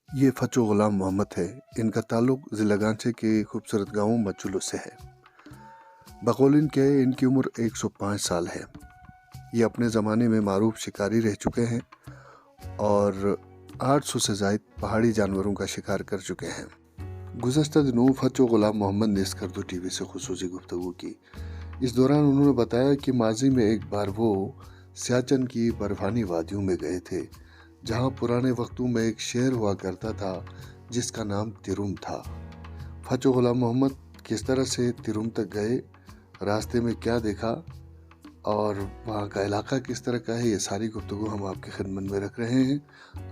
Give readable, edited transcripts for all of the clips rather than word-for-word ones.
ये फ़चो ग़ुलाम मोहम्मद है। इनका ताल्लुक़ ज़िला गांचे के खूबसूरत गाँव मचुलो से है। बकौल इनके इनकी उम्र 105 साल है। ये अपने ज़माने में मारूफ शिकारी रह चुके हैं और 800 से ज़ायद पहाड़ी जानवरों का शिकार कर चुके हैं। गुज़श्ता दिनों फ़चो ग़ुलाम मोहम्मद ने स्कर्दो टीवी से ख़ुसूसी गुफ्तगू की। इस दौरान उन्होंने बताया कि माजी में एक बार वो सियाचिन की बर्फ़ानी वादियों में गए थे, जहां पुराने वक्तों में एक शहर हुआ करता था जिसका नाम तिरुम था। फ़चो ग़ुलाम मोहम्मद किस तरह से तिरुम तक गए, रास्ते में क्या देखा और वहाँ का इलाका किस तरह का है, ये सारी गुफ्तगू हम आपकी खिदमत में रख रहे हैं।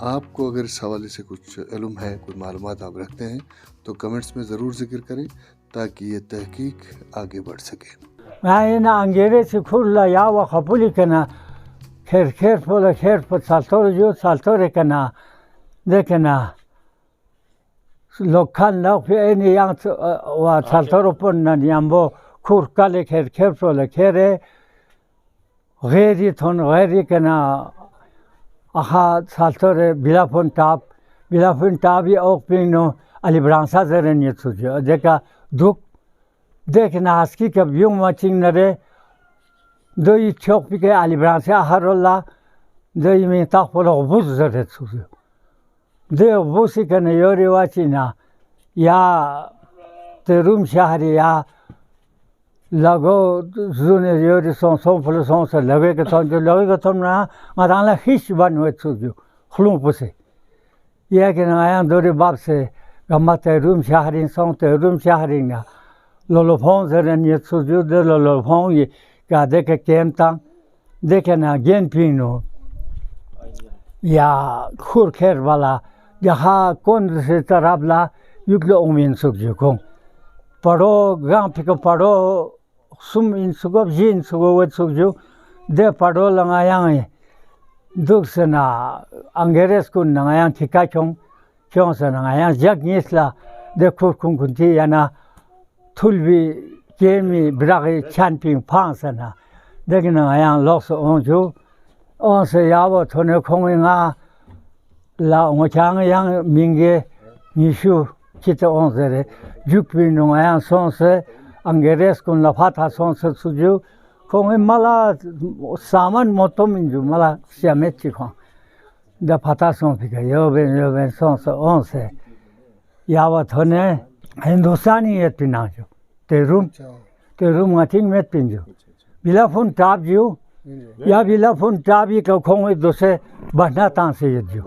आपको अगर इस हवाले से कुछ इल्म है, कोई मालूमात आप रखते हैं तो कमेंट्स में ज़रूर ज़िक्र करें ताकि ये तहकीक आगे बढ़ सके। खैर बोला खैर पर साल्तोर कना देखना लोखान लोग फिर ऐनी yang वा साल्तोर पन नियम्बो खुर काले खैर बोला खैरे गैरी कना आहा साल्तोर बिलाफोन टाप ये ओक पिनो अलिब्रांसा जरन ये सुझो देखा दुख देखना हस्की कब यूं मचिंग नरे दो ये चौक पे अलिब्रांसे हरोला दो ये में ताक पोलो बुज़ ज़रूरत सुझो दो बुज़ी करने योरी वाचिना या तेरुम शहरी या लगो ज़ुने योरी सों पोलो से लगे के तो ना मराना हिश बनवे सुझो खलूं पुसे यह कि ना आया दोरे बाप से गम्मा तेरुम शहरी ना लोलोफोन ज़रन ये सुझो दो लोलोफोन ये का देखे केमता देखे ना गेन पीनो या खुर खैर वाला जहाँ कौन से तरफ ला युगलो उम्मीन सुझो को पढ़ो गांव पे को पढ़ो सुम इन सुगो जीन सुगो वो सुझो दे पढ़ो लगाया है दुख से ना अंग्रेज़ को लगाया ठिका क्यों से लगाया जग निस्ला देखो कुंकुंती या ना थुलवी केमी ब्रागी चैंपिंग फांसना देखना यहाँ लॉस ओं से यावो थोने खोंगा ला ओंचांग यहाँ मिंगे निशु कितो ओं से रे जुक भी यहाँ सों से अंग्रेज़ को लफाता सों से सुझो खोंगे मला सामान मोटो मिंजू मला श्यामेट चिखों दफाता सों फिर योबे सों से ओं से यावो थोने हिंदुस्तानी ये पिनाजो तेरुम मथिंग में पिंजो बिलाफोन टाप जो या बिलाफोन टाप ये को खोंगे दोसे बढ़ना तांसे ये जो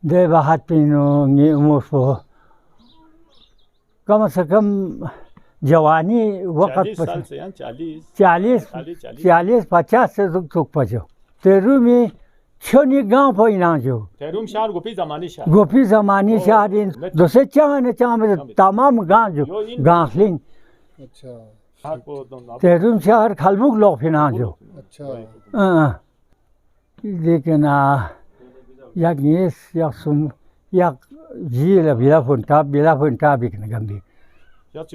दे बाहर पिनो ये उम्र कम से कम जवानी वक़्त पर 40-50 से दुख पचो तेरुम में छोनी गांव पर इना जो तेरुम शहर गोपी ज़मानी शहर इन दोसे चाँग में तमाम गांव जो गांखलिंग अच्छा तेरुम शहर खलमुक लोग फिना जो अच्छा लेकिन याक नीस याक सुम याक जीला बिलाफोन टाप बिकने गंदी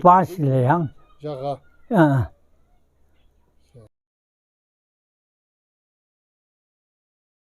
5 ले हम जगह